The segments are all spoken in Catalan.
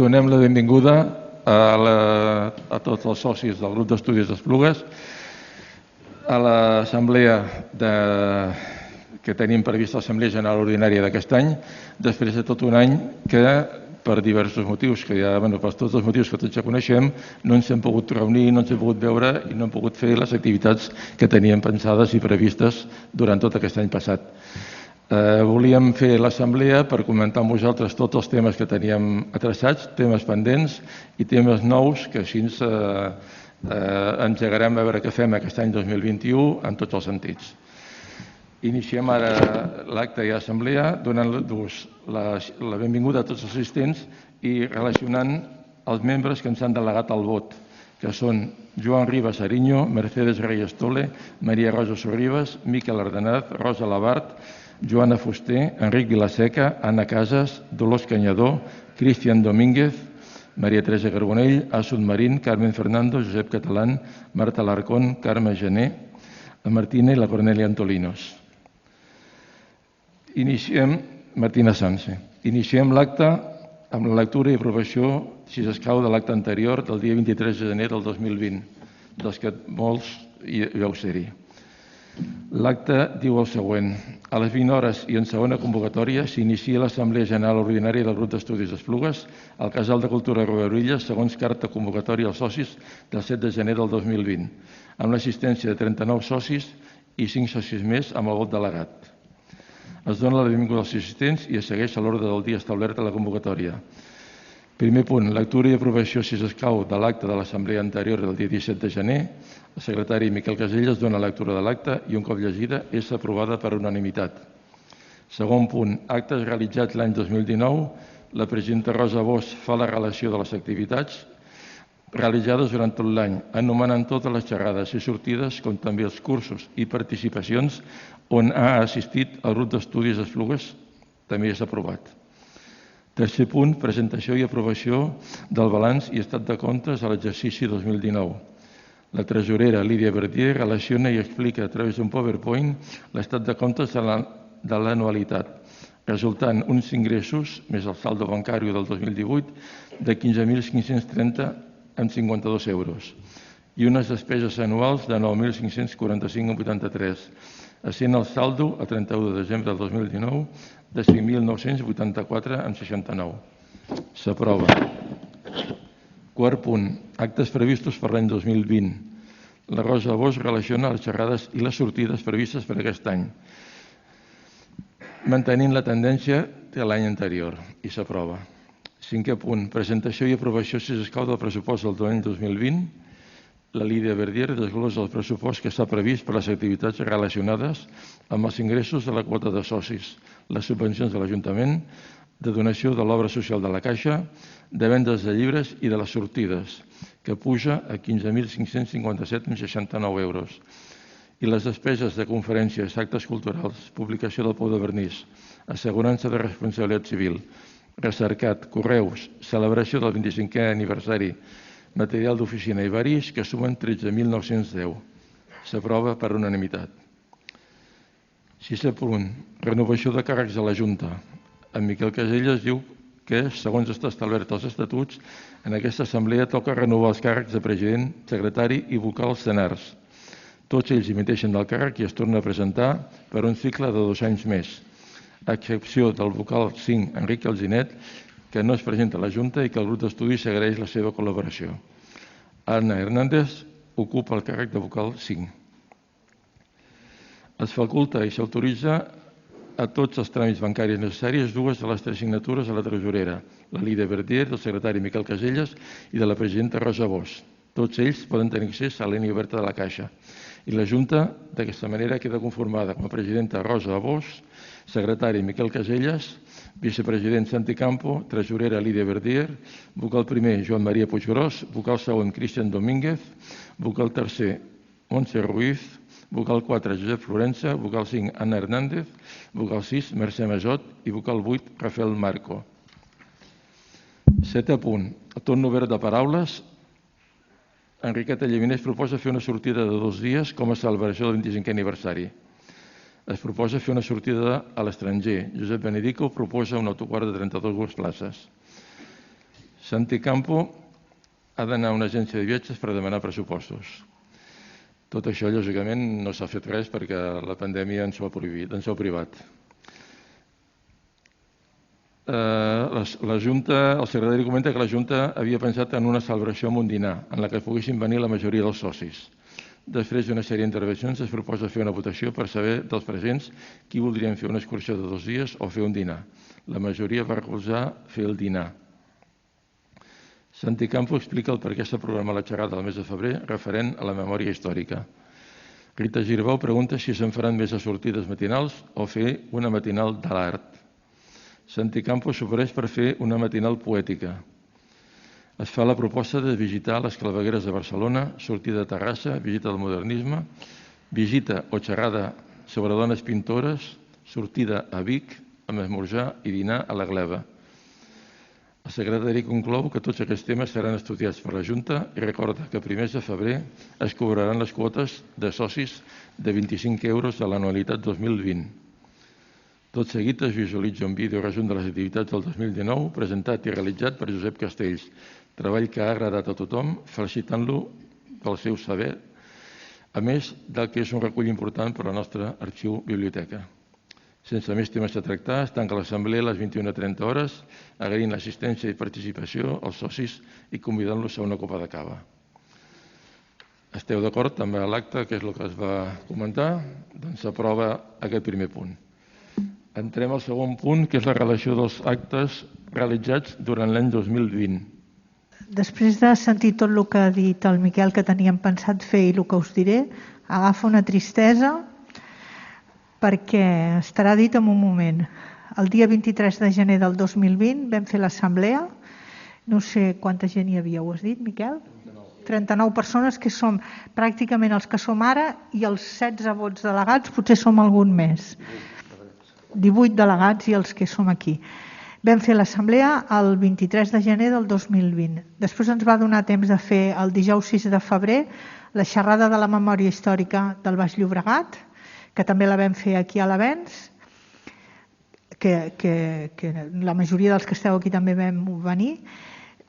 Donem la benvinguda a tots els socis del grup d'estudis d'Esplugues a l'assemblea que tenim prevista, l'Assemblea General Ordinària d'aquest any, després de tot un any que, per diversos motius, per tots els motius que tots ja coneixem, no ens hem pogut reunir, no ens hem pogut veure i no hem pogut fer les activitats que teníem pensades i previstes durant tot aquest any passat. Volíem fer l'assemblea per comentar amb vosaltres tots els temes que teníem atreçats, temes pendents i temes nous que així ens engegarem a veure què fem aquest any 2021 en tots els sentits. Iniciem ara l'acte i l'assemblea donant-vos la benvinguda a tots els assistents i relacionant els membres que ens han delegat al vot, que són Joan Ribas Ariño, Mercedes Reyes Tole, Maria Rosa Sorribas, Miquel Ardenaz, Rosa Labart, Joana Fuster, Enric Vilaseca, Anna Casas, Dolors Canyadó, Cristian Domínguez, Maria Teresa Carbonell, Assun Marín, Carmen Fernando, Josep Catalán, Marta Larcón, Carme Gené, la Martina i la Cornelia Antolinos. Martina Sanse. Iniciem l'acte amb la lectura i aprovació, si s'escau, de l'acte anterior del dia 23 de gener del 2020, dels que molts hi vau ser-hi. L'acte diu el següent. A les 20 hores i en segona convocatòria s'inicia l'Assemblea General Ordinària del Grup d'Estudis d'Esplugues al Casal de Cultura Rovellilles, segons carta convocatòria als socis del 7 de gener del 2020, amb l'assistència de 39 socis i 5 socis més amb el vot delegat. Es dona la benvinguda als assistents i es segueix a l'ordre del dia establert a la convocatòria. Primer punt, lectura i aprovació, si s'escau, de l'acte de l'assemblea anterior del dia 17 de gener. El secretari Miquel Casellas dona lectura de l'acte i un cop llegida és aprovada per unanimitat. Segon punt, actes realitzats l'any 2019. La presidenta Rosa Bosch fa la relació de les activitats realitzades durant tot l'any, anomenant totes les xerrades i sortides, com també els cursos i participacions on ha assistit el grup d'estudis d'Esplugues, també és aprovat. Tercer punt, presentació i aprovació del balanç i estat de comptes a l'exercici 2019. La tresorera Lídia Verdier relaciona i explica a través d'un PowerPoint l'estat de comptes de l'anualitat, resultant uns ingressos, més el saldo bancari del 2018, de 15.530,52 euros i unes despeses anuals de 9.545,83, essent el saldo a 31 de desembre del 2019 de 5.984,69. S'aprova. Quart punt. Actes previstos per l'any 2020. La Rosa Bosch relaciona les xerrades i les sortides previstes per aquest any, mantenint la tendència de l'any anterior, i s'aprova. Cinquè punt. Presentació i aprovació, si s'escau, del pressupost del l'any 2020. La Lídia Verdier desglossa el pressupost que s'ha previst per a les activitats relacionades amb els ingressos de la quota de socis, les subvencions de l'Ajuntament, de donació de l'obra social de la Caixa, de vendes de llibres i de les sortides, que puja a 15.557,69 euros, i les despeses de conferències, actes culturals, publicació del Pou de Vernís, assegurança de responsabilitat civil, recercat, correus, celebració del 25è aniversari, material d'oficina i varis, que sumen 13.910. S'aprova per unanimitat. Sisè punt. Renovació de càrrecs a la Junta. En Miquel Casellas diu que, segons està establert als estatuts, en aquesta assemblea toca renovar els càrrecs de president, secretari i vocal senars. Tots ells dimiteixen del càrrec i es torna a presentar per un cicle de 2 anys més, a excepció del vocal 5, Enric Alginet, que no es presenta a la Junta i que el grup d'estudis s'agraeix la seva col·laboració. Anna Hernández ocupa el càrrec de vocal 5. Es faculta i s'autoritza a tots els tràmits bancaris necessaris 2 de les 3 signatures a la tresorera, la Lídia Verdier, del secretari Miquel Casellas i de la presidenta Rosa Bosch. Tots ells poden tenir accés a la línia oberta de la Caixa. I la Junta, d'aquesta manera, queda conformada com a presidenta Rosa Bosch, secretari Miquel Casellas, vicepresident Santi Campo, tresorera Lídia Verdier, vocal primer Joan Maria Puiggròs, vocal segon Cristian Domínguez, vocal tercer Montse Ruiz, vocal 4 Josep Florença, vocal 5 Anna Hernández, vocal 6 Mercè Masot i vocal 8 Rafael Marco. Setè punt. A torn obert de paraules, Enriqueta Llevinés proposa fer una sortida de 2 dies com a celebració del 25è aniversari. Es proposa fer una sortida a l'estranger. Josep Benedico proposa un autocar de 32 places. Santi Campo ha d'anar a una agència de viatges per demanar pressupostos. Tot això, lògicament, no s'ha fet res perquè la pandèmia ens ho ha prohibit, ens ho ha privat. La Junta, el secretari comenta que la Junta havia pensat en una celebració amb un dinar, en la que poguessin venir la majoria dels socis. Després d'una sèrie d'intervencions es proposa fer una votació per saber dels presents qui voldrien fer una excursió de 2 dies o fer un dinar. La majoria va recolzar fer el dinar. Santi Campo explica el per què s'ha programat la xerrada del mes de febrer referent a la memòria històrica. Rita Girbau pregunta si se'n faran més sortides matinals o fer una matinal de l'art. Santi Campo s'ofereix per fer una matinal poètica. Es fa la proposta de visitar les clavegueres de Barcelona, sortida a Terrassa, visita del modernisme, visita o xerrada sobre dones pintores, sortida a Vic, amb esmorzar i dinar a la Gleva. El secretari conclou que tots aquests temes seran estudiats per la Junta i recorda que a primers de febrer es cobraran les quotes de socis de 25 euros de l'anualitat 2020. Tot seguit es visualitza un vídeo resum de les activitats del 2019 presentat i realitzat per Josep Castells, treball que ha agradat a tothom, felicitant-lo pel seu saber, a més del que és un recull important per a la nostra arxiu-biblioteca. Sense més temes a tractar, es tanca l'assemblea a les 21:30 hores, agraint l'assistència i participació als socis i convidant-los a una copa de cava. Esteu d'acord també amb l'acte, que és el que es va comentar? Doncs s'aprova aquest primer punt. Entrem al segon punt, que és la relació dels actes realitzats durant l'any 2020. Després de sentir tot el que ha dit el Miquel, que teníem pensat fer i el que us diré, agafa una tristesa perquè estarà dit en un moment. El dia 23 de gener del 2020 vam fer l'assemblea. No sé quanta gent hi havia, ho has dit, Miquel? 39 persones, que som pràcticament els que som ara, i els 16 vots delegats potser som algun més. 18 delegats i els que som aquí. Vam fer l'assemblea el 23 de gener del 2020. Després ens va donar temps de fer el dijous 6 de febrer la xerrada de la memòria històrica del Baix Llobregat, que també la vam fer aquí a l'Avenç, que la majoria dels que esteu aquí també vam venir,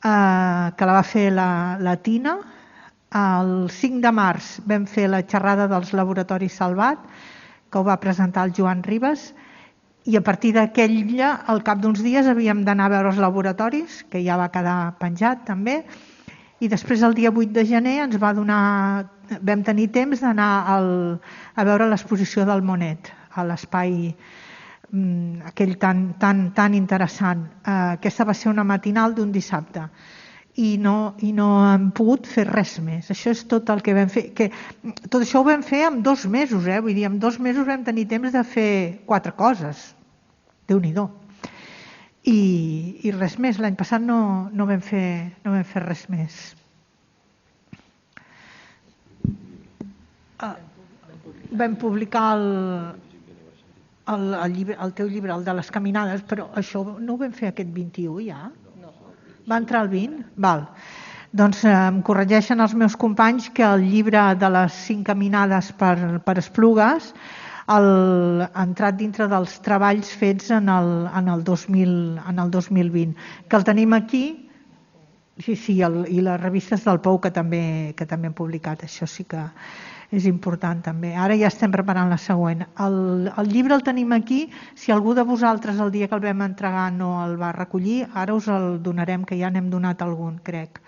que la va fer la Tina. El 5 de març vam fer la xerrada dels laboratoris Salvat, que ho va presentar el Joan Ribas, i a partir d'aquella, al cap d'uns dies, havíem d'anar a veure els laboratoris, que ja va quedar penjat també, i després el dia 8 de gener vam tenir temps d'anar a veure l'exposició del Monet, a l'espai aquell tan interessant. Aquesta va ser una matinal d'un dissabte i no hem pogut fer res més. Això és tot el que vam fer. Tot això ho vam fer en 2 mesos, vull dir, en 2 mesos vam tenir temps de fer 4 coses. Déu-n'hi-do. I res més. L'any passat no vam fer res més. Vam publicar el teu llibre, el de les caminades, però això no ho vam fer aquest 21 ja? Va entrar el 20? Val. Doncs em corregeixen els meus companys que el llibre de les 5 caminades per Esplugues ha entrat dintre dels treballs fets en el 2020, que el tenim aquí, sí, i les revistes del Pou que també han publicat, això sí que és important també. Ara ja estem preparant la següent. El llibre el tenim aquí. Si algú de vosaltres el dia que el vam entregar no el va recollir, ara us el donarem, que ja n'hem donat algun, crec.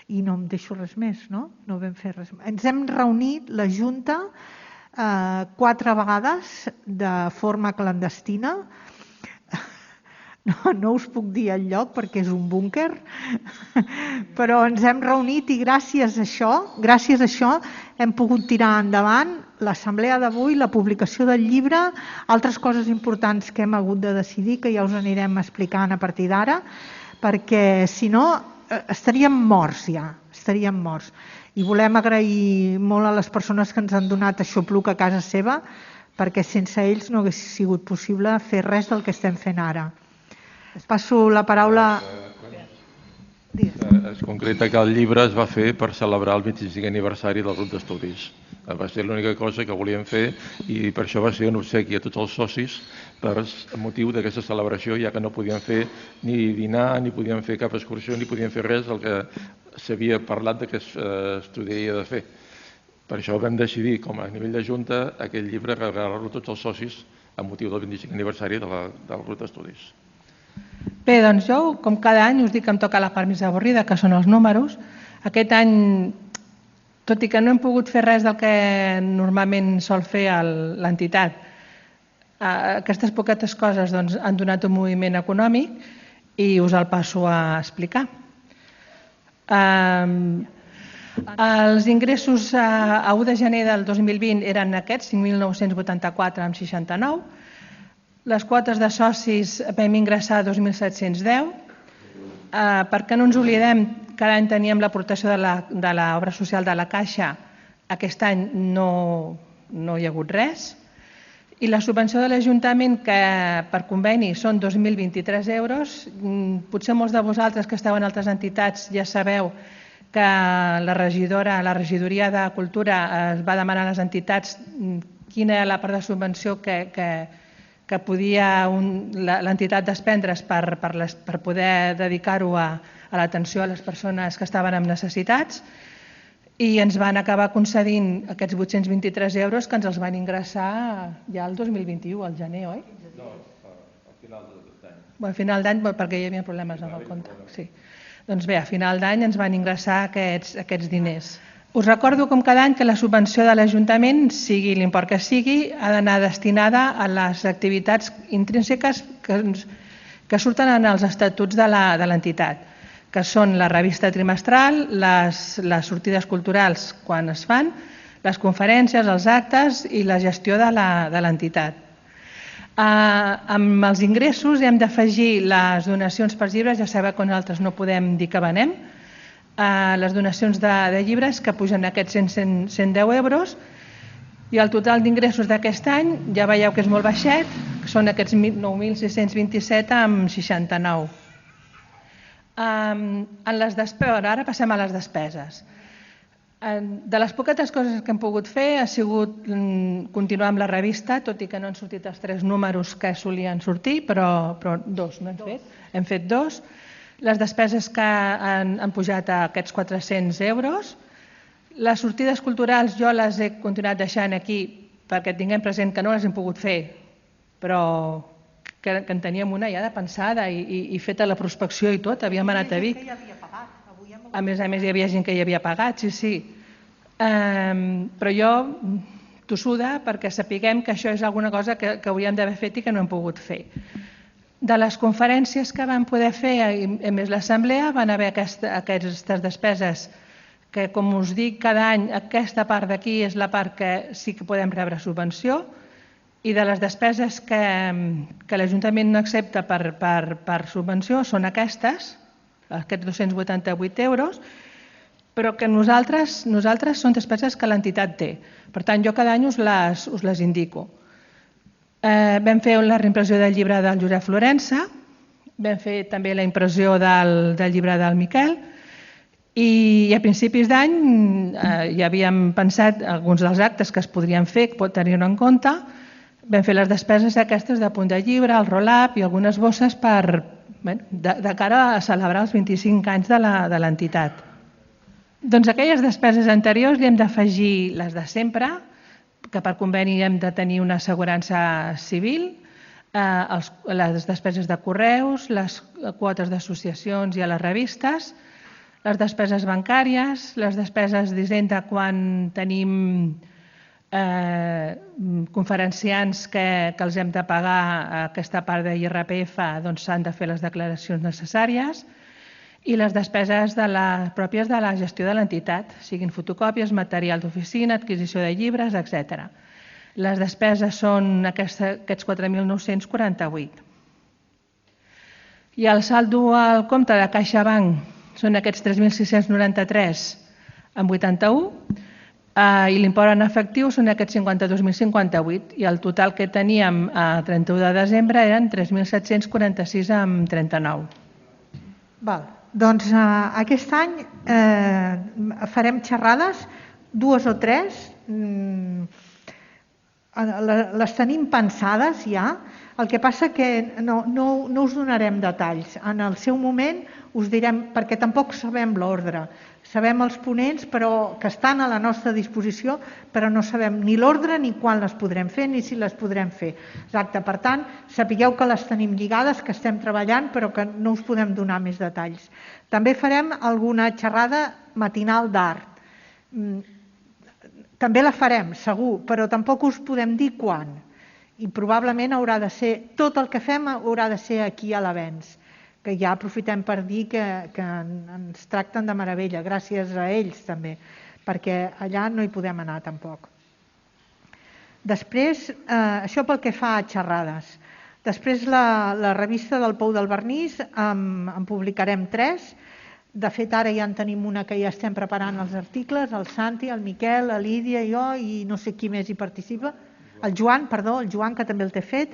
I no em deixo res més, no? No vam fer res més. Ens hem reunit, la Junta, 4 vegades de forma clandestina. No us puc dir el lloc perquè és un búnquer, però ens hem reunit i gràcies a això hem pogut tirar endavant l'assemblea d'avui, la publicació del llibre, altres coses importants que hem hagut de decidir, que ja us anirem explicant a partir d'ara, perquè si no estaríem morts ja, estaríem morts. I volem agrair molt a les persones que ens han donat aixopluc a casa seva, perquè sense ells no hagués sigut possible fer res del que estem fent ara. Passo la paraula... Es concreta que el llibre es va fer per celebrar el 25è aniversari del grup d'estudis. Va ser l'única cosa que volíem fer i per això va ser un obsequi a tots els socis per motiu d'aquesta celebració, ja que no podíem fer ni dinar, ni podíem fer cap excursió, ni podíem fer res del que s'havia parlat que s'estudiaria de fer. Per això vam decidir, com a nivell de Junta, aquell llibre regalar-lo a tots els socis a motiu del 25è aniversari del grup d'estudis. Bé, doncs jo, com cada any, us dic que em toca la part més avorrida, que són els números. Aquest any, tot i que no hem pogut fer res del que normalment sol fer l'entitat, aquestes poquetes coses han donat un moviment econòmic i us el passo a explicar. Els ingressos a 1 de gener del 2020 eren aquests, 5.984,69. Les quotes de socis vam ingressar 2.710. Perquè no ens oblidem, cada any teníem l'aportació de l'obra social de la Caixa. Aquest any no hi ha hagut res. I la subvenció de l'Ajuntament, que per conveni són 2.023 euros, potser molts de vosaltres que esteu en altres entitats ja sabeu que la regidoria de Cultura es va demanar a les entitats quina era la part de subvenció que podia l'entitat desprendre's per poder dedicar-ho a l'atenció a les persones que estaven amb necessitats, i ens van acabar concedint aquests 823 euros que ens els van ingressar ja el 2021, al gener, oi? No, al final d'any. A final d'any, perquè hi havia problemes amb el compte. Sí. Doncs bé, a final d'any ens van ingressar aquests diners. Us recordo, com cada any, que la subvenció de l'Ajuntament, sigui l'import que sigui, ha d'anar destinada a les activitats intrínseques que surten en els estatuts de l'entitat, que són la revista trimestral, les sortides culturals quan es fan, les conferències, els actes i la gestió de l'entitat. Amb els ingressos hem d'afegir les donacions per llibres, ja sabeu que nosaltres no podem dir que venem, les donacions de llibres que pugen aquests 110 euros, i el total d'ingressos d'aquest any ja veieu que és molt baixet, que són aquests 9.627,69. Ara passem a les despeses. De les poquetes coses que hem pogut fer ha sigut continuar amb la revista, tot i que no han sortit els 3 números que solien sortir, però 2 no hem fet. Hem fet 2. Les despeses que han pujat a aquests 400 euros. Les sortides culturals jo les he continuat deixant aquí perquè tinguem present que no les hem pogut fer, però que en teníem una ja de pensada i feta la prospecció i tot, havíem anat a Vic. A més, hi havia gent que hi havia pagat, sí. Però jo tossuda perquè sapiguem que això és alguna cosa que hauríem d'haver fet i que no hem pogut fer. De les conferències que vam poder fer, a més l'assemblea, van haver aquestes despeses que, com us dic, cada any aquesta part d'aquí és la part que sí que podem rebre subvenció, i de les despeses que l'Ajuntament no accepta per subvenció són aquests 288 euros, però que nosaltres són despeses que l'entitat té. Per tant, jo cada any us les indico. Vam fer la reimpressió del llibre del Josep Florença, vam fer també la impressió del llibre del Miquel, i a principis d'any ja havíem pensat alguns dels actes que es podrien fer, que pot tenir-ho en compte. Vam fer les despeses aquestes de punt de llibre, el roll-up i algunes bosses de cara a celebrar els 25 anys de l'entitat. Doncs aquelles despeses anteriors hi hem d'afegir les de sempre, que per conveni hem de tenir una assegurança civil, les despeses de correus, les quotes d'associacions i a les revistes, les despeses bancàries, les despeses d'Hisenda quan tenim conferenciants que els hem de pagar aquesta part d'IRPF, doncs s'han de fer les declaracions necessàries, i les despeses pròpies de la gestió de l'entitat, siguin fotocòpies, material d'oficina, adquisició de llibres, etc. Les despeses són aquests 4.948. I el saldo al compte de CaixaBank són aquests 3.693,81, i l'import en efectiu són aquests 52.058, i el total que teníem a 31 de desembre eren 3.746,39. Doncs aquest any farem xerrades, 2 o 3, les tenim pensades ja, el que passa que no us donarem detalls. En el seu moment us direm, perquè tampoc sabem l'ordre. Sabem els ponents que estan a la nostra disposició, però no sabem ni l'ordre ni quan les podrem fer ni si les podrem fer. Exacte, per tant, sapigueu que les tenim lligades, que estem treballant, però que no us podem donar més detalls. També farem alguna xerrada matinal d'art. També la farem, segur, però tampoc us podem dir quan. I probablement haurà de ser, tot el que fem haurà de ser aquí a l'Avenç, que ja aprofitem per dir que ens tracten de meravella, gràcies a ells també, perquè allà no hi podem anar tampoc. Després, això pel que fa a xerrades. Després la revista del Pou del Vernís en publicarem 3. De fet, ara ja en tenim una que ja estem preparant els articles, el Santi, el Miquel, la Lídia, jo i no sé qui més hi participa. El Joan, que també el té fet.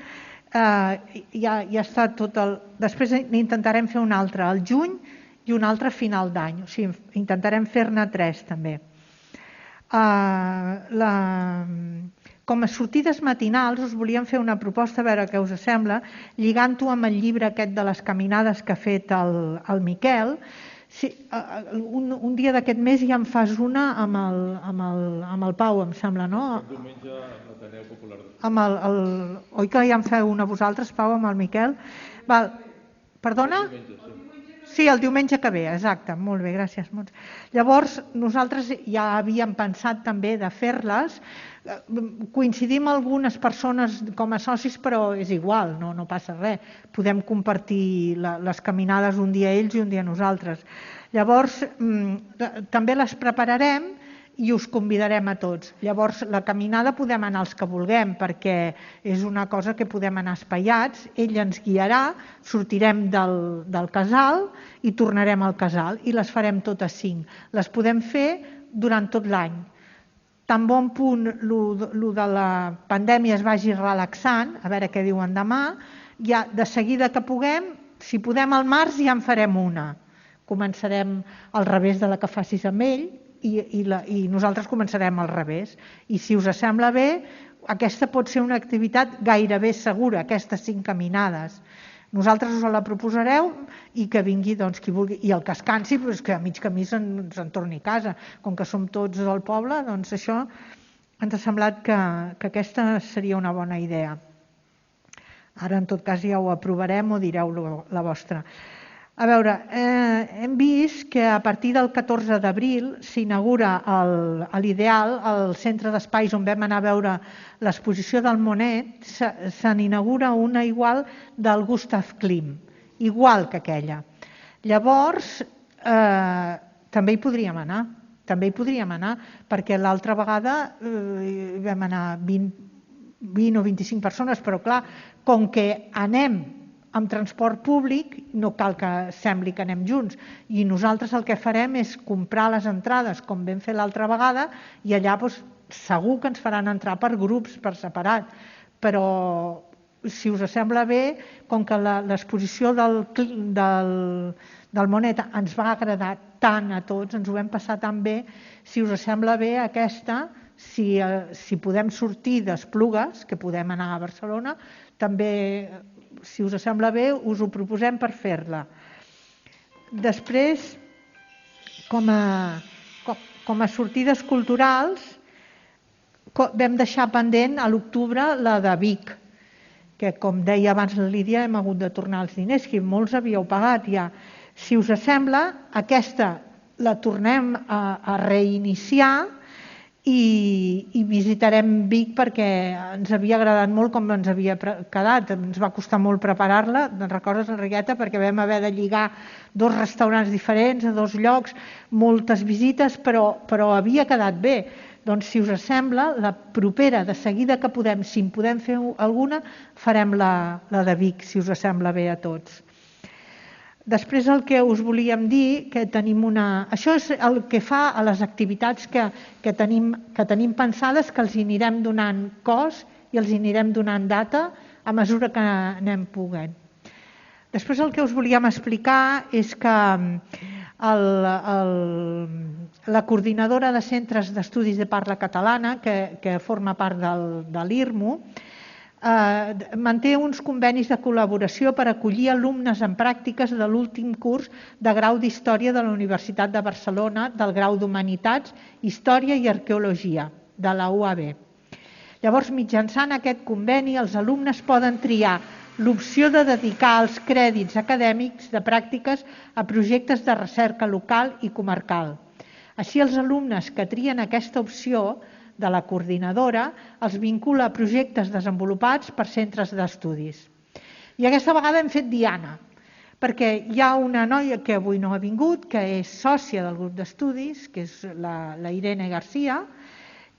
Ja està tot el... Després intentarem fer un altre al juny i un altre a final d'any. O sigui, intentarem fer-ne 3 també. Com a sortides matinals us volíem fer una proposta, a veure què us sembla, lligant-ho amb el llibre aquest de les caminades que ha fet el Miquel. Un dia d'aquest mes ja en fas una amb el Pau, em sembla, no? El diumenge a l'Ateneu Popular. Oi que ja en feu una vosaltres, Pau, amb el Miquel? Perdona? Sí, el diumenge que ve, exacte. Molt bé, gràcies. Llavors, nosaltres ja havíem pensat també de fer-les. Coincidim algunes persones com a socis, però és igual, no passa res. Podem compartir les caminades un dia ells i un dia nosaltres. Llavors, també les prepararem i us convidarem a tots. Llavors, la caminada podem anar els que vulguem, perquè és una cosa que podem anar espaiats. Ell ens guiarà, sortirem del casal i tornarem al casal i les farem totes 5. Les podem fer durant tot l'any. Tan bon punt lo de la pandèmia es vagi relaxant, a veure què diuen demà, ja de seguida que puguem, si podem al març ja en farem una. Començarem al revés de la que facis amb ell i nosaltres començarem al revés. I si us sembla bé, aquesta pot ser una activitat gairebé segura, aquestes 5 caminades. Nosaltres us la proposareu i que vingui qui vulgui. I el que es cansi, que a mig camí se'n torni a casa. Com que som tots del poble, doncs això ens ha semblat que aquesta seria una bona idea. Ara, en tot cas, ja ho aprovarem o direu la vostra. A veure, hem vist que a partir del 14 d'abril s'inaugura a l'Ideal, al centre d'espais on vam anar a veure l'exposició del Monet, se n'inaugura una igual del Gustav Klimt, igual que aquella. Llavors, també hi podríem anar, perquè l'altra vegada vam anar 20 o 25 persones, però clar, com que anem amb transport públic, no cal que sembli que anem junts, i nosaltres el que farem és comprar les entrades com vam fer l'altra vegada i allà segur que ens faran entrar per grups, per separat, però si us sembla bé, com que l'exposició del Monet ens va agradar tant a tots, ens ho vam passar tan bé, si us sembla bé aquesta, si podem sortir d'Esplugues, que podem anar a Barcelona, també, si us sembla bé, us ho proposem per fer-la. Després, com a sortides culturals, vam deixar pendent a l'octubre la de Vic, que, com deia abans la Lídia, hem hagut de tornar els diners, que molts havíeu pagat ja. Si us sembla, aquesta la tornem a reiniciar i visitarem Vic perquè ens havia agradat molt com ens havia quedat. Ens va costar molt preparar-la, te'n recordes, Enriqueta? Perquè vam haver de lligar 2 restaurants diferents a 2 llocs, moltes visites, però havia quedat bé. Doncs, si us sembla, la propera, de seguida que podem, si en podem fer alguna, farem la de Vic, si us sembla bé a tots. Després el que us volíem dir, que tenim una... Això és el que fa a les activitats que tenim pensades, que els hi anirem donant cos i els hi anirem donant data a mesura que anem poguent. Després el que us volíem explicar és que la coordinadora de centres d'estudis de parla catalana, que forma part de l'IRMU, manté uns convenis de col·laboració per acollir alumnes en pràctiques de l'últim curs de grau d'Història de la Universitat de Barcelona, del grau d'Humanitats, Història i Arqueologia, de la UAB. Llavors, mitjançant aquest conveni, els alumnes poden triar l'opció de dedicar els crèdits acadèmics de pràctiques a projectes de recerca local i comarcal. Així, els alumnes que trien aquesta opció de la coordinadora els vincula a projectes desenvolupats per centres d'estudis. I aquesta vegada hem fet diana, perquè hi ha una noia que avui no ha vingut, que és sòcia del grup d'estudis, que és la Irene Garcia,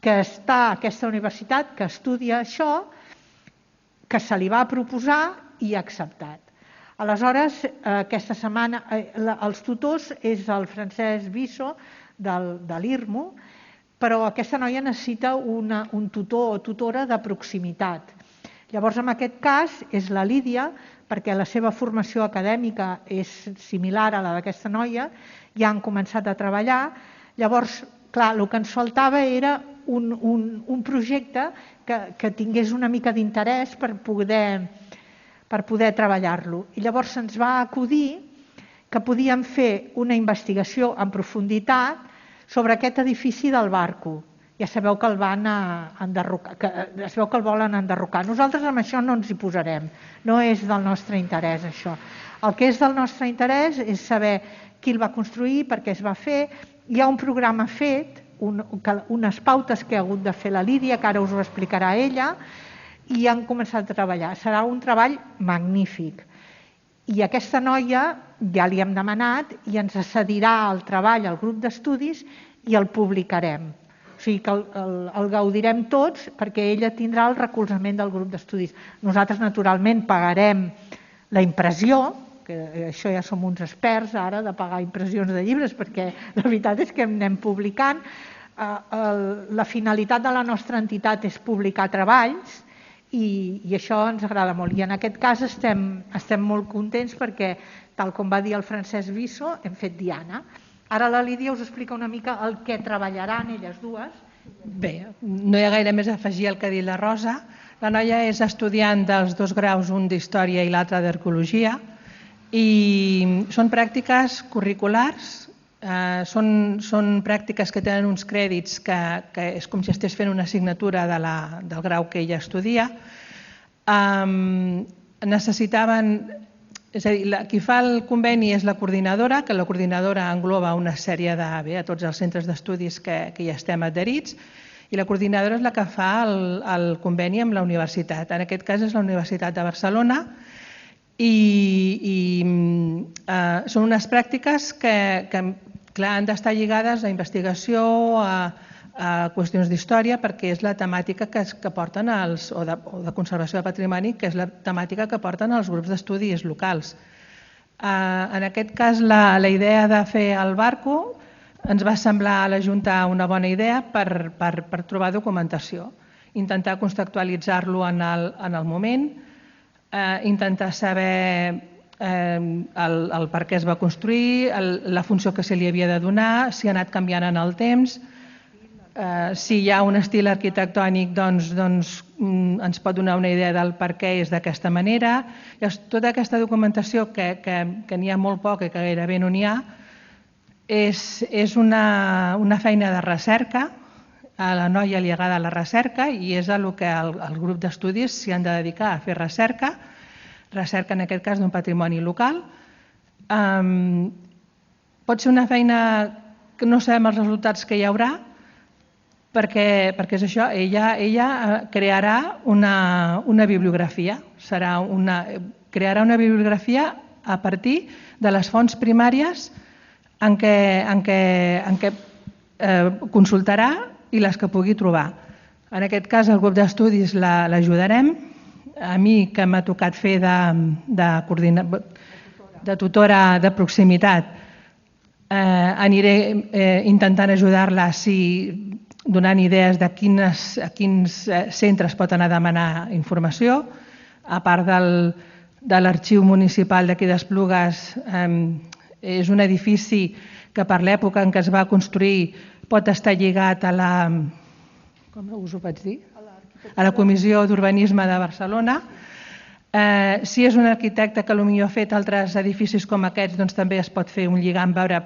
que està a aquesta universitat, que estudia això, que se li va proposar i ha acceptat. Aleshores, aquesta setmana, els tutors és el Francesc Viso, de l'IRMU, però aquesta noia necessita un tutor o tutora de proximitat. Llavors, en aquest cas, és la Lídia, perquè la seva formació acadèmica és similar a la d'aquesta noia, ja han començat a treballar. Llavors, clar, el que ens faltava era un projecte que tingués una mica d'interès per poder treballar-lo. I llavors se'ns va acudir que podíem fer una investigació en profunditat sobre aquest edifici del Barco. Ja sabeu que el van enderrocar, es veu que el volen enderrocar. Nosaltres amb això no ens hi posarem, no és del nostre interès això. El que és del nostre interès és saber qui el va construir, per què es va fer. Hi ha un programa fet, unes pautes que ha hagut de fer la Lídia, que ara us ho explicarà ella, i han començat a treballar. Serà un treball magnífic. I aquesta noia ja li hem demanat i ens cedirà el treball al grup d'estudis i el publicarem. O sigui que el gaudirem tots perquè ella tindrà el recolzament del grup d'estudis. Nosaltres, naturalment, pagarem la impressió, que això ja som uns experts ara de pagar impressions de llibres perquè la veritat és que anem publicant. La finalitat de la nostra entitat és publicar treballs i això ens agrada molt. I en aquest cas estem molt contents perquè, tal com va dir el Francesc Viso, hem fet diana. Ara la Lídia us explica una mica el que treballaran elles dues. Bé, no hi ha gaire més a afegir al que ha dit la Rosa. La noia és estudiant dels 2 graus, un d'Història i l'altre d'Arqueologia, i són pràctiques curriculars, són pràctiques que tenen uns crèdits que és com si estigués fent una assignatura del grau que ella estudia. Necessitaven, és a dir, qui fa el conveni és la coordinadora, que la coordinadora engloba una sèrie a tots els centres d'estudis que hi estem adherits, i la coordinadora és la que fa el conveni amb la universitat. En aquest cas és la Universitat de Barcelona, i són unes pràctiques que clar, han d'estar lligades a investigació, a qüestions d'història, perquè és la temàtica que porten o de conservació de patrimoni, que és la temàtica que porten els grups d'estudis locals. En aquest cas, la idea de fer el Barco ens va semblar a la Junta una bona idea per trobar documentació, intentar contextualitzar-lo en el moment, intentar saber el per què es va construir, la funció que se li havia de donar, si ha anat canviant en el temps, si hi ha un estil arquitectònic doncs ens pot donar una idea del per què és d'aquesta manera. Tota aquesta documentació que n'hi ha molt poc i que gairebé no n'hi ha és una feina de recerca. A la noia li agrada la recerca i és el que el grup d'estudis s'hi han de dedicar, a fer recerca en aquest cas d'un patrimoni local. Pot ser una feina que no sabem els resultats que hi haurà, perquè és això, ella crearà una bibliografia, crearà una bibliografia a partir de les fonts primàries en què consultarà i les que pugui trobar. En aquest cas, el grup d'estudis l'ajudarem. A mi, que m'ha tocat fer de tutora de proximitat, aniré intentant ajudar-la donant idees de a quins centres pot anar a demanar informació, a part de l'Arxiu Municipal d'aquí d'Esplugues. És un edifici que per l'època en què es va construir pot estar lligat a la... Com us ho vaig dir? A la Comissió d'Urbanisme de Barcelona. Si és un arquitecte que potser ha fet altres edificis com aquests, doncs també es pot fer un lligam, veure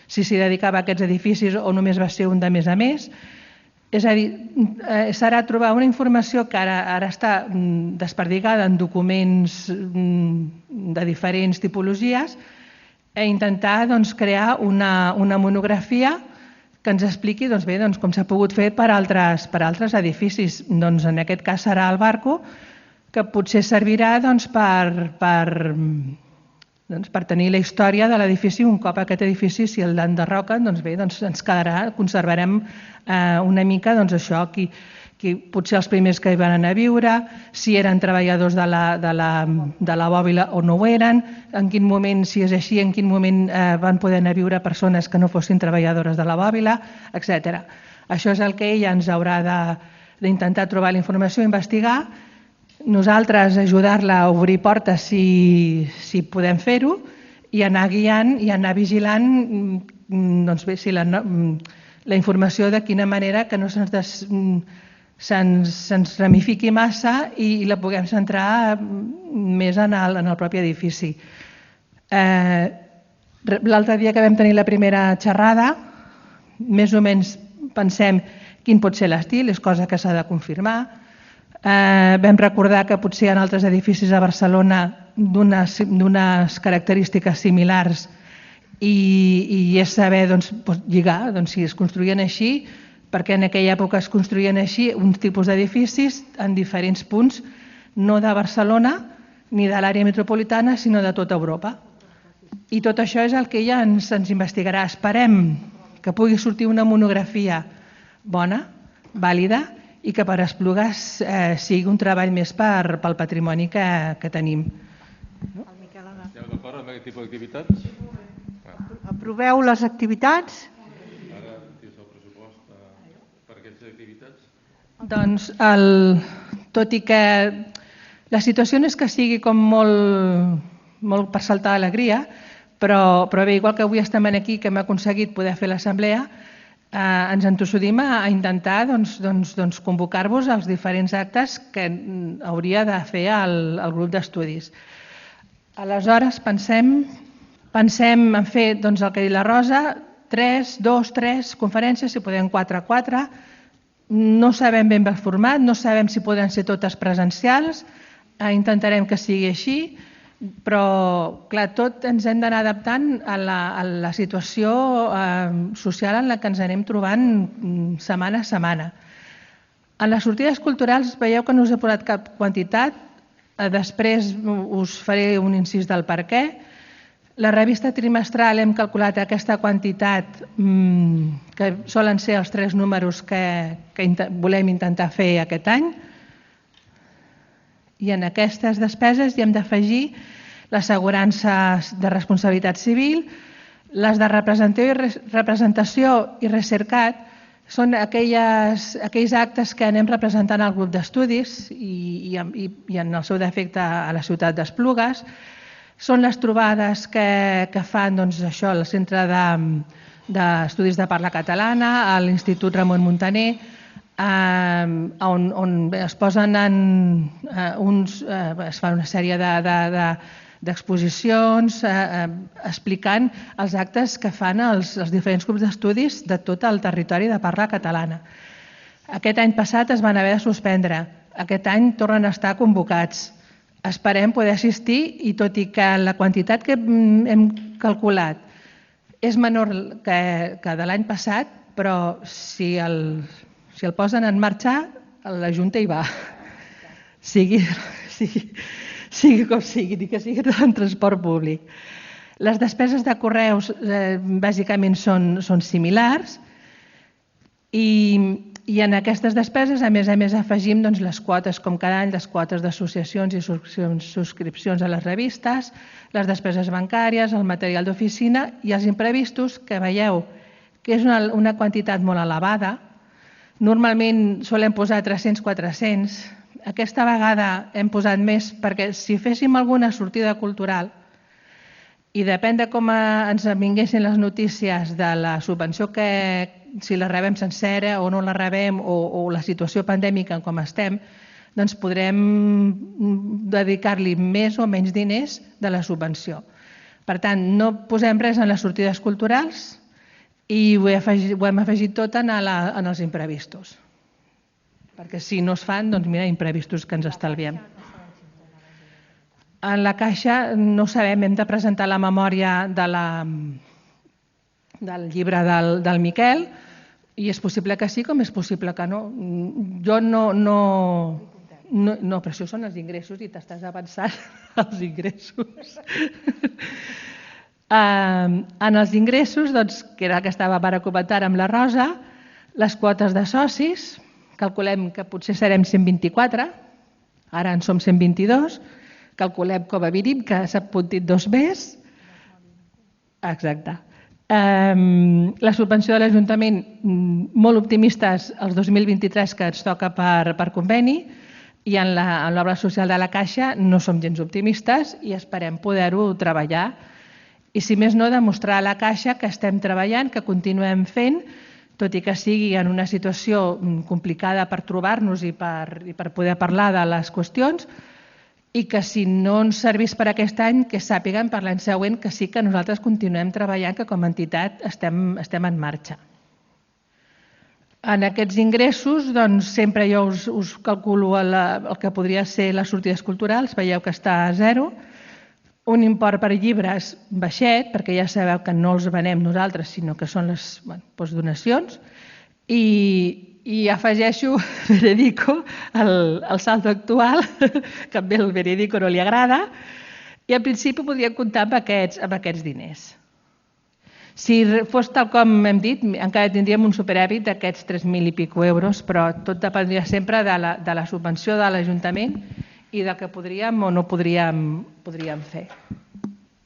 si s'hi dedicava a aquests edificis o només va ser un de més a més. És a dir, serà trobar una informació que ara està desperdigada en documents de diferents tipologies i intentar crear una monografia que ens expliqui com s'ha pogut fer per altres edificis. En aquest cas serà el Barco, que potser servirà per tenir la història de l'edifici. Un cop aquest edifici, si l'enderroquen, ens quedarà, conservarem una mica això, potser els primers que hi van anar a viure, si eren treballadors de la bòbila o no ho eren, en quin moment, si és així, en quin moment van poder anar a viure persones que no fossin treballadores de la bòbila, etc. Això és el que ella ens haurà d'intentar trobar la informació, investigar, nosaltres ajudar-la a obrir portes si podem fer-ho i anar guiant i anar vigilant la informació de quina manera que no se'ns ramifiqui massa i la puguem centrar més en el propi edifici. L'altre dia que vam tenir la primera xerrada, més o menys pensem quin pot ser l'estil, és cosa que s'ha de confirmar. Vam recordar que potser en altres edificis a Barcelona d'unes característiques similars i és saber lligar, si es construïen així, perquè en aquella època es construïen així uns tipus d'edificis en diferents punts, no de Barcelona ni de l'àrea metropolitana, sinó de tota Europa. I tot això és el que ella ens investigarà. Esperem que pugui sortir una monografia bona, vàlida, i que per Esplugues sigui un treball més pel patrimoni que tenim. Esteu d'acord amb aquest tipus d'activitats? Aproveu les activitats? Ara tens el pressupost per aquestes activitats? Doncs, tot i que la situació no és que sigui com molt per saltar d'alegria, però bé, igual que avui estem aquí, que hem aconseguit poder fer l'assemblea, ens entossudim a intentar convocar-vos als diferents actes que hauria de fer el grup d'estudis. Aleshores, pensem en fer el que ha dit la Rosa, 3 conferències, si podem 4. No sabem ben bé el format, no sabem si poden ser totes presencials, intentarem que sigui així, però clar, tot ens hem d'anar adaptant a la situació social en la que ens anem trobant setmana a setmana. En les sortides culturals veieu que no us he posat cap quantitat, després us faré un incís del per què. La revista trimestral hem calculat aquesta quantitat, que solen ser els 3 números que volem intentar fer aquest any, i en aquestes despeses hi hem d'afegir les assegurances de responsabilitat civil, les de representació i recercat, són aquells actes que anem representant al grup d'estudis i en el seu defecte a la ciutat d'Esplugues. Són les trobades que fan el Centre d'Estudis de Parla Catalana, a l'Institut Ramon Muntaner, on es posen es fa una sèrie d'exposicions explicant els actes que fan els diferents grups d'estudis de tot el territori de parla catalana. Aquest any passat es van haver de suspendre, aquest any tornen a estar convocats. Esperem poder assistir i tot i que la quantitat que hem calculat és menor que de l'any passat, però si el posen en marxa, la Junta hi va. Sigui com sigui, ni que sigui en transport públic. Les despeses de correus bàsicament són similars i en aquestes despeses, a més afegim les quotes, com cada any, les quotes d'associacions i subscripcions a les revistes, les despeses bancàries, el material d'oficina i els imprevistos, que veieu que és una quantitat molt elevada. Normalment solem posar 300-400, aquesta vegada hem posat més, perquè si féssim alguna sortida cultural, i depèn de com ens vinguessin les notícies de la subvenció, que si la rebem sencera o no la rebem, o la situació pandèmica en com estem, doncs podrem dedicar-li més o menys diners de la subvenció. Per tant, no posem res en les sortides culturals i ho hem afegit tot en els imprevistos. Perquè si no es fan, doncs mira, imprevistos que ens estalviem. En la caixa no sabem, hem de presentar la memòria del llibre del Miquel i és possible que sí com és possible que no. Jo no, però això són els ingressos i t'estàs avançant als ingressos. En els ingressos, doncs, que era el que estava per comentar amb la Rosa, les quotes de socis, calculem que potser serem 124, ara en som 122, calculem com a mínim que s'ha apuntit 2 més. Exacte. La subvenció de l'Ajuntament, molt optimistes els 2023 que ens toca per conveni, i en l'obra social de la Caixa no som gens optimistes i esperem poder-ho treballar. I si més no, demostrar a la Caixa que estem treballant, que continuem fent, tot i que sigui en una situació complicada per trobar-nos i per poder parlar de les qüestions, i que si no ens servís per aquest any, que sàpiguen per l'any següent que sí que nosaltres continuem treballant, que com a entitat estem en marxa. En aquests ingressos, doncs, sempre jo us calculo el que podria ser les sortides culturals, veieu que està a 0, un import per llibres baixet, perquè ja sabeu que no els venem nosaltres, sinó que són les donacions, i afegeixo Veredico, el saldo actual, que a el Veredico no li agrada, i en principi podríem comptar amb aquests diners. Si fos tal com hem dit, encara tindríem un superàvit d'aquests 3.000 i pico euros, però tot dependria sempre de la subvenció de l'Ajuntament i del que podríem o no podríem fer.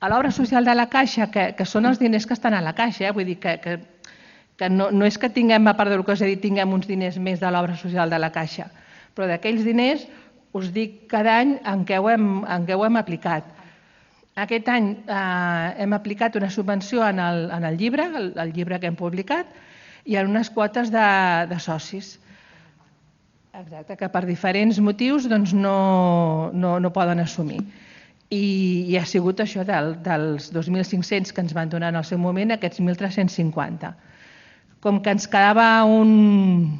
A l'obra social de la Caixa, que són els diners que estan a la Caixa, vull dir que no és que tinguem, a part del que us he dit, tinguem uns diners més de l'obra social de la Caixa, però d'aquells diners us dic cada any en què ho hem aplicat. Aquest any hem aplicat una subvenció en el llibre, el llibre que hem publicat, i en unes quotes de socis. Exacte, que per diferents motius no poden assumir. I ha sigut això dels 2.500 que ens van donar en el seu moment, aquests 1.350. Com que ens quedava un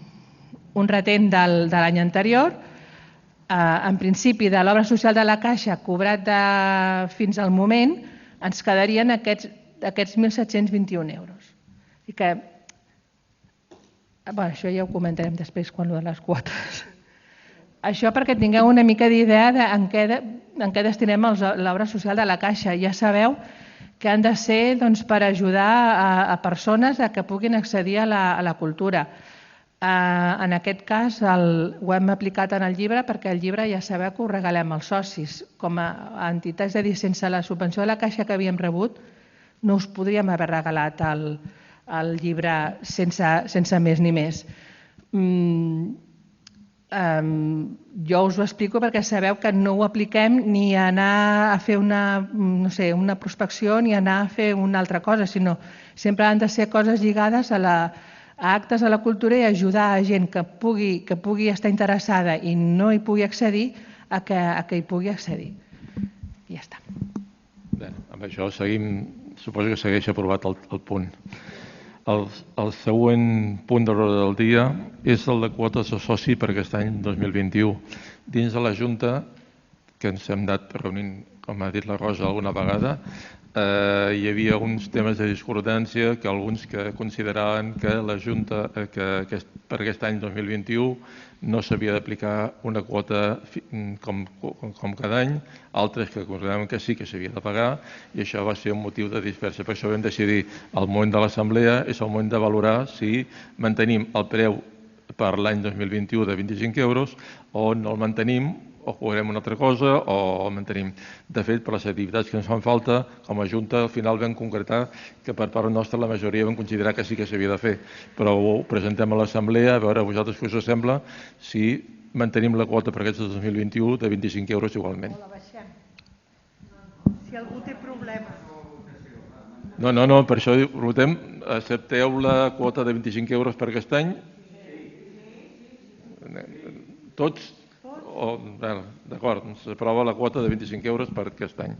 retent de l'any anterior, en principi de l'obra social de la Caixa cobrat fins al moment ens quedarien aquests 1.721 euros. I que, això ja ho comentarem després quan de les quotes. Això perquè tingueu una mica d'idea en què destinem l'obra social de la Caixa. Ja sabeu que han de ser per ajudar a persones que puguin accedir a la cultura. En aquest cas ho hem aplicat en el llibre perquè el llibre ja sabeu que ho regalem als socis. Com a entitat, és a dir, sense la subvenció de la Caixa que havíem rebut, no us podríem haver regalat el llibre sense més ni més. Jo us ho explico perquè sabeu que no ho apliquem ni a anar a fer una prospecció ni a anar a fer una altra cosa, sinó sempre han de ser coses lligades a actes a la cultura i ajudar a gent que pugui estar interessada i no hi pugui accedir a que hi pugui accedir. I ja està. Bé, amb això seguim, suposo que segueix aprovat el punt. El següent punt de l'ordre del dia és el de quotes de soci per aquest any 2021. Dins de la Junta, que ens hem anat reunint, com ha dit la Rosa alguna vegada, hi havia uns temes de discordància que alguns que consideraven que la Junta per aquest any 2021 no s'havia d'aplicar una quota com cada any, altres que consideraven que sí que s'havia de pagar i això va ser un motiu de dispersa. Per això vam decidir al moment de l'assemblea és el moment de valorar si mantenim el preu per l'any 2021 de 25 euros o no el mantenim o cobrem una altra cosa o el mantenim. De fet, per les activitats que ens fan falta, com a Junta, al final vam concretar que per part nostra la majoria vam considerar que sí que s'havia de fer, però ho presentem a l'Assemblea, a veure a vosaltres què us sembla, si mantenim la quota per aquest 2021 de 25 euros igualment. O la baixem? Si algú té problemes. No, per això votem, accepteu la quota de 25 euros per aquest any? Tots? D'acord, s'aprova la quota de 25 euros per aquest any.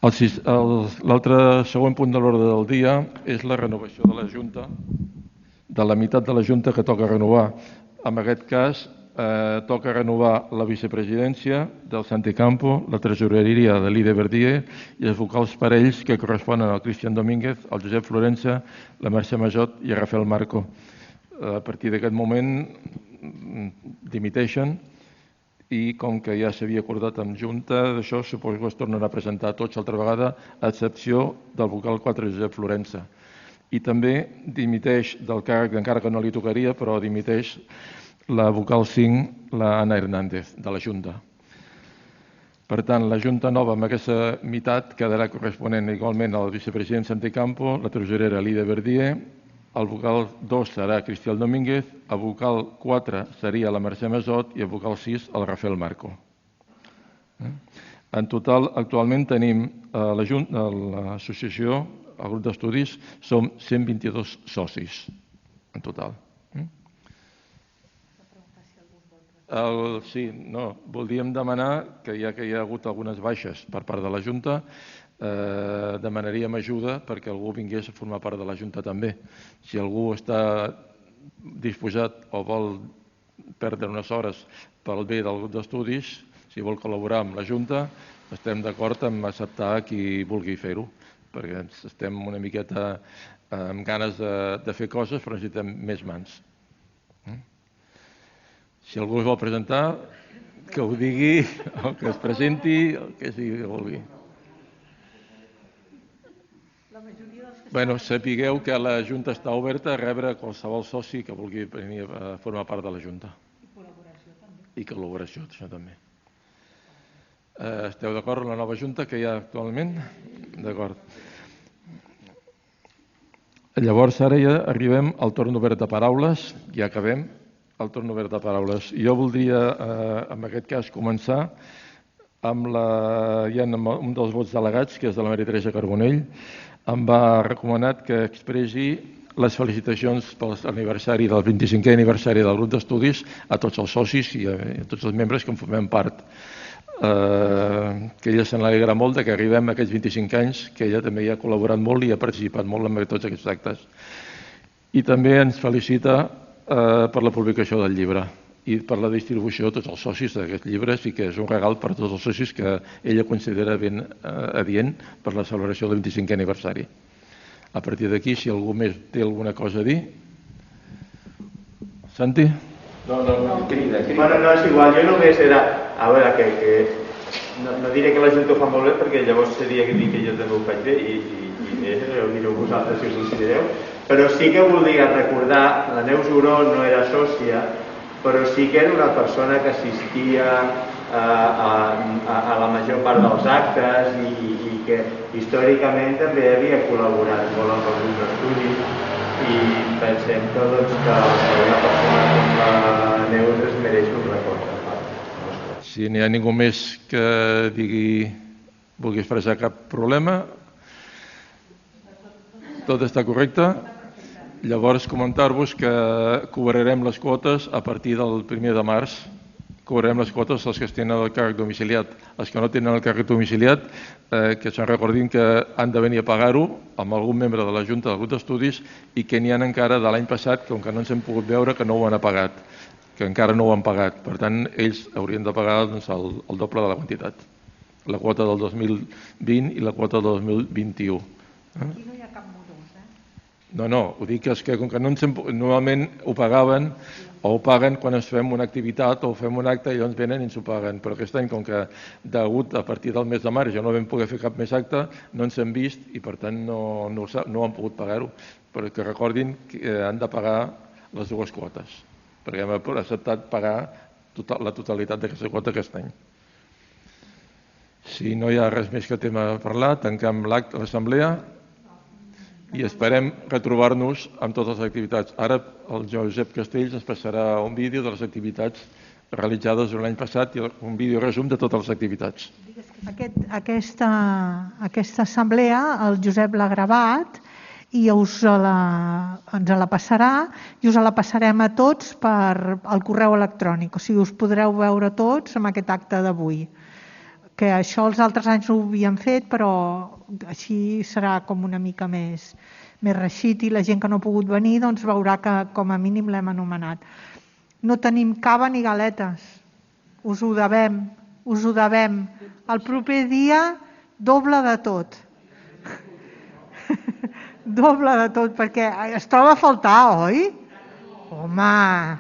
L'altre següent punt de l'ordre del dia és la renovació de la Junta, de la meitat de la Junta que toca renovar. En aquest cas, toca renovar la vicepresidència del Santi Campo, la tresoreria de l'Ide Verdier i els vocals parells que corresponen al Cristian Domínguez, al Josep Florença, la Mercè Majot i a Rafael Marco. A partir d'aquest moment dimiteixen i com que ja s'havia acordat amb Junta, d'això suposo que es tornen a presentar tots altra vegada, a excepció del vocal 4, Josep Florença. I també dimiteix del càrrec, encara que no li tocaria, però dimiteix la vocal 5, la Anna Hernández, de la Junta. Per tant, la Junta nova amb aquesta meitat quedarà corresponent igualment al vicepresident Santi Campo, la tresorera Lida Verdier, el vocal 2 serà Cristian Domínguez, el vocal 4 seria la Mercè Masot i el vocal 6 el Rafael Marco. En total, actualment tenim a l'associació, al grup d'estudis, som 122 socis en total. Sí, no, voldríem demanar que ja que hi ha hagut algunes baixes per part de la Junta, demanaríem ajuda perquè algú vingués a formar part de la Junta també. Si algú està disposat o vol perdre unes hores pel bé del grup d'estudis, si vol col·laborar amb la Junta, estem d'acord en acceptar qui vulgui fer-ho, perquè estem una miqueta amb ganes de fer coses, però necessitem més mans. Si algú es vol presentar, que ho digui, o que es presenti, el que sigui que vulgui. Sapigueu que la Junta està oberta a rebre qualsevol soci que vulgui venir a formar part de la Junta. I col·laboració també. I col·laboració, això també. Esteu d'acord amb la nova Junta que hi ha actualment? D'acord. Llavors, ara ja arribem al torn obert de paraules, ja acabem el torn obert de paraules. Jo voldria, en aquest cas, començar amb un dels vots delegats, que és de la Maria Teresa Carbonell. Em va recomanat que expressi les felicitacions per l'aniversari del 25è aniversari del grup d'estudis a tots els socis i a tots els membres que en formem part. Que ella se n'alegra molt que arribem a aquests 25 anys, que ella també hi ha col·laborat molt i ha participat molt en tots aquests actes. I també ens felicita per la publicació del llibre i per la distribució de tots els socis d'aquests llibres i que és un regal per a tots els socis que ella considera ben adient per la celebració del 25è aniversari. A partir d'aquí, si algú més té alguna cosa a dir... Santi? No, crida. Bueno, no, és igual, jo només era... A veure, que no diré que la Junta ho fa molt bé perquè llavors seria dir que jo també ho faig bé i ho direu vosaltres si ho considereu, però sí que volia recordar, la Neus Uró no era sòcia, però sí que era una persona que assistia a la major part dels actes i que històricament també havia col·laborat molt amb el grup d'estudis i pensem que una persona com la Neus es mereix un record. Si n'hi ha ningú més que vulgui expressar cap problema, tot està correcte. Llavors, comentar-vos que cobrarem les quotes a partir del 1 de març. Cobrarem les quotes als que tenen el càrrec domiciliat. Els que no tenen el càrrec domiciliat, que se'n recordin que han de venir a pagar-ho amb algun membre de la Junta del grup d'estudis i que n'hi ha encara de l'any passat, com que no ens hem pogut veure, que no ho han pagat, que encara no ho han pagat. Per tant, ells haurien de pagar el doble de la quantitat. La quota del 2020 i la quota del 2021. Aquí no hi ha cap morós, No, ho dic que com que normalment ho pagaven o ho paguen quan ens fem una activitat o fem un acte i llavors venen i ens ho paguen. Però aquest any, com que degut a partir del mes de març ja no vam poder fer cap més acte, no ens hem vist i per tant no han pogut pagar-ho. Però que recordin que han de pagar les dues quotes, perquè hem acceptat pagar la totalitat d'aquesta quota aquest any. Si no hi ha res més que tema a parlar, tancam l'assemblea i esperem retrobar-nos amb totes les activitats. Ara el Josep Castells ens passarà un vídeo de les activitats realitzades l'any passat i un vídeo resum de totes les activitats. Aquesta assemblea el Josep l'ha gravat i ens la passarà i us la passarem a tots per el correu electrònic. O sigui, us podreu veure tots amb aquest acte d'avui. Que això els altres anys ho havíem fet, però així serà com una mica més reeixit i la gent que no ha pogut venir doncs veurà que com a mínim l'hem anomenat. No tenim cava ni galetes. Us ho devem. El proper dia, doble de tot. Doble de tot, perquè es troba a faltar, oi? Home,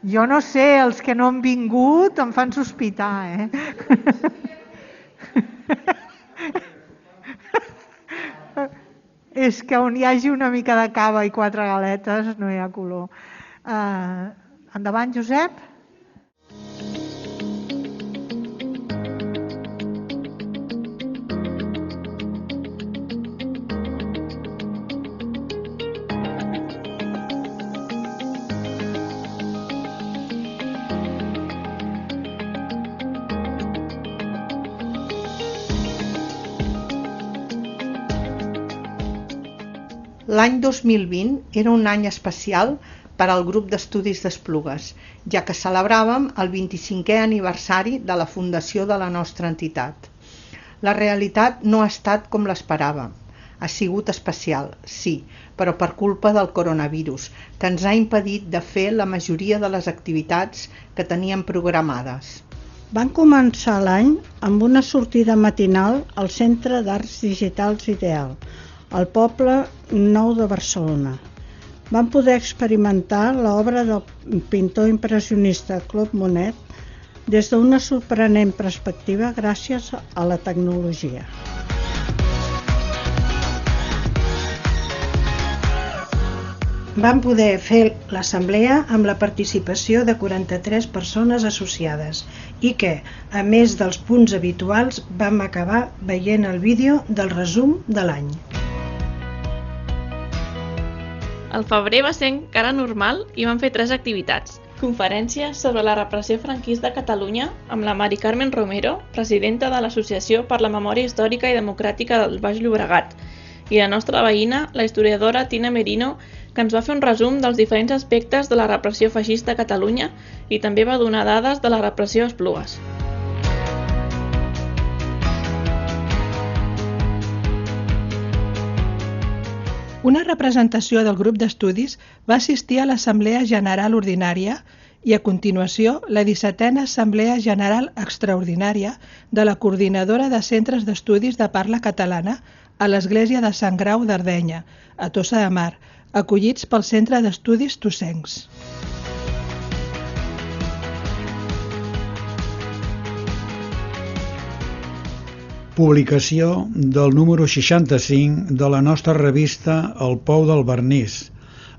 jo no sé, els que no han vingut em fan sospitar, És que on hi hagi una mica de cava i 4 galetes no hi ha color. Endavant, Josep. L'any 2020 era un any especial per al grup d'estudis d'Esplugues, ja que celebràvem el 25è aniversari de la fundació de la nostra entitat. La realitat no ha estat com l'esperàvem. Ha sigut especial, sí, però per culpa del coronavirus, que ens ha impedit de fer la majoria de les activitats que teníem programades. Van començar l'any amb una sortida matinal al Centre d'Arts Digitals Ideal, al poble nou de Barcelona. Vam poder experimentar l'obra del pintor impressionista Claude Monet des d'una sorprenent perspectiva gràcies a la tecnologia. Vam poder fer l'assemblea amb la participació de 43 persones associades i que, a més dels punts habituals, vam acabar veient el vídeo del resum de l'any. El febrer va ser encara normal i vam fer 3 activitats. Conferència sobre la repressió franquista a Catalunya amb la Mari Carmen Romero, presidenta de l'Associació per la Memòria Històrica i Democràtica del Baix Llobregat, i la nostra veïna, la historiadora Tina Merino, que ens va fer un resum dels diferents aspectes de la repressió feixista a Catalunya i també va donar dades de la repressió a Esplugues. Una representació del grup d'estudis va assistir a l'Assemblea General Ordinària i a continuació la 17a Assemblea General Extraordinària de la Coordinadora de Centres d'Estudis de Parla Catalana a l'Església de Sant Grau d'Ardenya, a Tossa de Mar, acollits pel Centre d'Estudis Tossencs. Publicació del número 65 de la nostra revista El Pou del Vernís,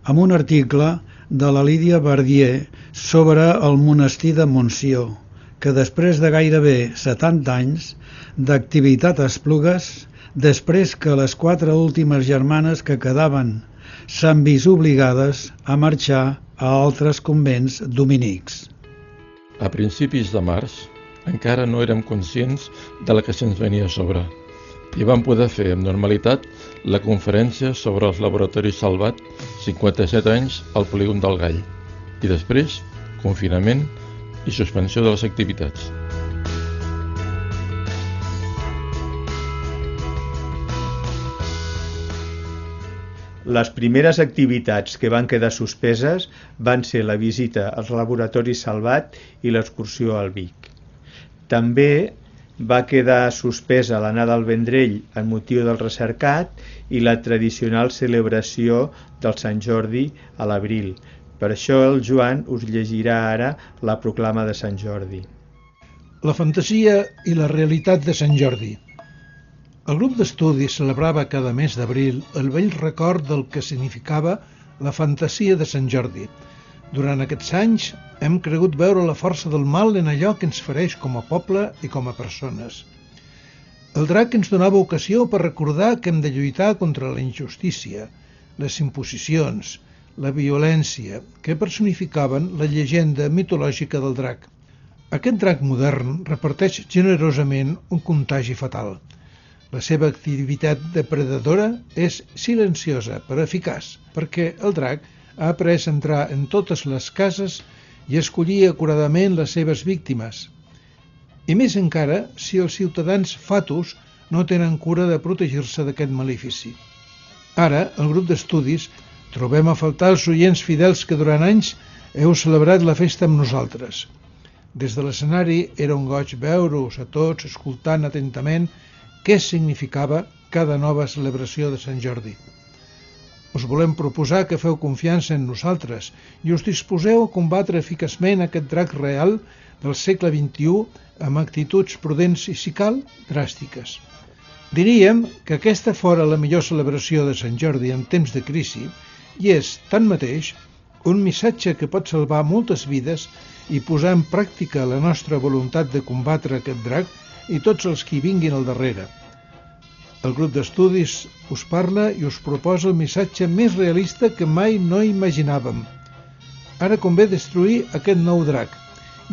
amb un article de la Lídia Verdier sobre el monestir de Montsió, que després de gairebé 70 anys d'activitat a Esplugues, després que les 4 últimes germanes que quedaven s'han vist obligades a marxar a altres convents dominics. A principis de març, encara no érem conscients de la que se'ns venia a sobre i vam poder fer amb normalitat la conferència sobre els laboratoris Salvat, 57 anys al polígon del Gall, i després confinament i suspensió de les activitats. Les primeres activitats que van quedar suspeses van ser la visita als laboratoris Salvat i l'excursió al Vic. També va quedar suspesa l'anada al Vendrell en motiu del recercat i la tradicional celebració del Sant Jordi a l'abril. Per això el Joan us llegirà ara la proclama de Sant Jordi. La fantasia i la realitat de Sant Jordi. El grup d'estudis celebrava cada mes d'abril el vell record del que significava la fantasia de Sant Jordi. Durant aquests anys hem cregut veure la força del mal en allò que ens fereix com a poble i com a persones. El drac ens donava ocasió per recordar que hem de lluitar contra la injustícia, les imposicions, la violència, que personificaven la llegenda mitològica del drac. Aquest drac modern reparteix generosament un contagi fatal. La seva activitat depredadora és silenciosa però eficaç, perquè el drac ha après a entrar en totes les cases i escollir acuradament les seves víctimes. I més encara si els ciutadans fatus no tenen cura de protegir-se d'aquest malefici. Ara, el grup d'estudis, trobem a faltar els oients fidels que durant anys heu celebrat la festa amb nosaltres. Des de l'escenari era un goig veure-us a tots escoltant atentament què significava cada nova celebració de Sant Jordi. Us volem proposar que feu confiança en nosaltres i us disposeu a combatre eficaçment aquest drac real del segle XXI amb actituds prudents i, si cal, dràstiques. Diríem que aquesta fora la millor celebració de Sant Jordi en temps de crisi i és, tanmateix, un missatge que pot salvar moltes vides i posar en pràctica la nostra voluntat de combatre aquest drac i tots els que hi vinguin al darrere. El grup d'estudis us parla i us proposa el missatge més realista que mai no imaginàvem. Ara convé destruir aquest nou drac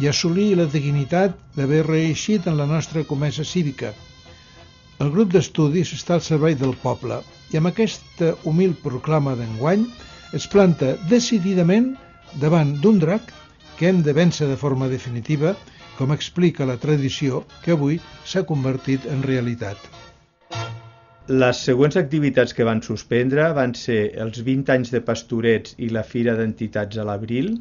i assolir la dignitat d'haver reeixit en la nostra comesa cívica. El grup d'estudis està al servei del poble i amb aquesta humil proclama d'enguany es planta decididament davant d'un drac que hem de vèncer de forma definitiva, com explica la tradició que avui s'ha convertit en realitat. Les següents activitats que van suspendre van ser els 20 anys de Pastorets i la Fira d'Entitats a l'abril,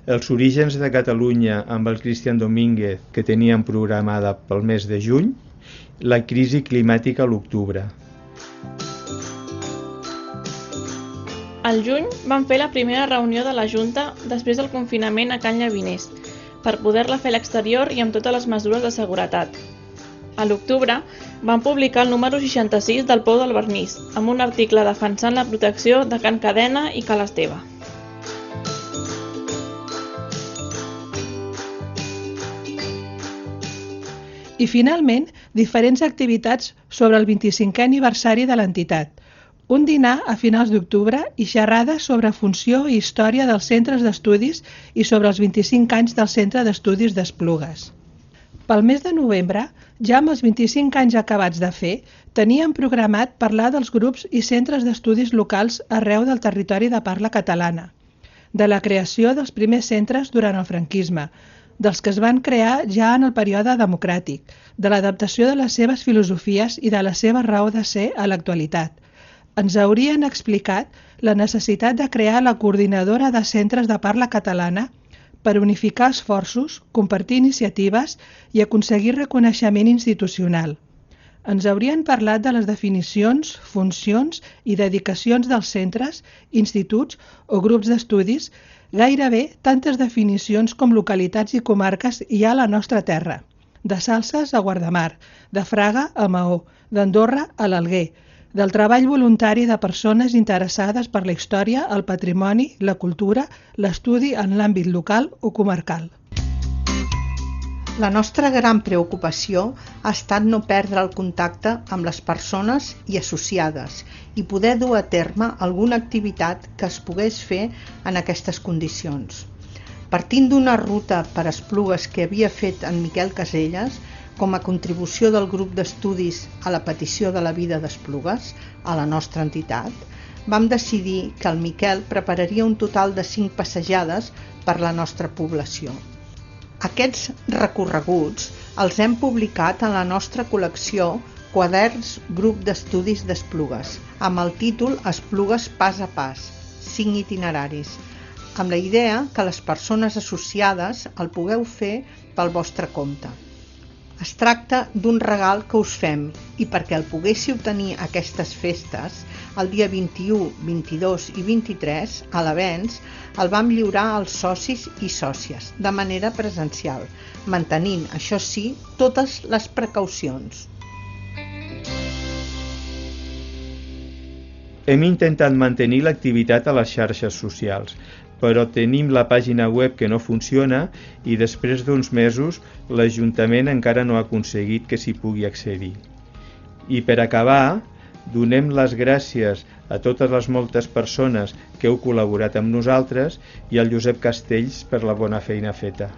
els orígens de Catalunya amb el Cristian Domínguez que teníem programada pel mes de juny, la crisi climàtica a l'octubre. Al juny van fer la primera reunió de la Junta després del confinament a Can Llaviners, per poder-la fer a l'exterior i amb totes les mesures de seguretat. A l'octubre van publicar el número 66 del Pou del Vernís, amb un article defensant la protecció de Can Cadena i Ca l'Esteve. I finalment, diferents activitats sobre el 25è aniversari de l'entitat. Un dinar a finals d'octubre i xerrades sobre funció i història dels centres d'estudis i sobre els 25 anys del Centre d'Estudis d'Esplugues. Pel mes de novembre, ja amb els 25 anys acabats de fer, teníem programat parlar dels grups i centres d'estudis locals arreu del territori de parla catalana, de la creació dels primers centres durant el franquisme, dels que es van crear ja en el període democràtic, de l'adaptació de les seves filosofies i de la seva raó de ser a l'actualitat. Ens haurien explicat la necessitat de crear la coordinadora de centres de parla catalana per unificar esforços, compartir iniciatives i aconseguir reconeixement institucional. Ens haurien parlat de les definicions, funcions i dedicacions dels centres, instituts o grups d'estudis, gairebé tantes definicions com localitats i comarques hi ha a la nostra terra, de Salses a Guardamar, de Fraga a Maó, d'Andorra a l'Alguer, del treball voluntari de persones interessades per la història, el patrimoni, la cultura, l'estudi en l'àmbit local o comarcal. La nostra gran preocupació ha estat no perdre el contacte amb les persones i associades i poder dur a terme alguna activitat que es pogués fer en aquestes condicions. Partint d'una ruta per Esplugues que havia fet en Miquel Caselles, com a contribució del grup d'estudis a la petició de la vida d'Esplugues, a la nostra entitat, vam decidir que el Miquel prepararia un total de 5 passejades per la nostra població. Aquests recorreguts els hem publicat en la nostra col·lecció Quaderns Grup d'Estudis d'Esplugues, amb el títol Esplugues pas a pas, 5 itineraris, amb la idea que les persones associades el pugueu fer pel vostre compte. Es tracta d'un regal que us fem i perquè el poguéssiu tenir aquestes festes, el dia 21, 22 i 23, a l'Avenç, el vam lliurar als socis i sòcies, de manera presencial, mantenint, això sí, totes les precaucions. Hem intentat mantenir l'activitat a les xarxes socials, però tenim la pàgina web que no funciona i després d'uns mesos l'Ajuntament encara no ha aconseguit que s'hi pugui accedir. I per acabar, donem les gràcies a totes les moltes persones que heu col·laborat amb nosaltres i al Josep Castells per la bona feina feta.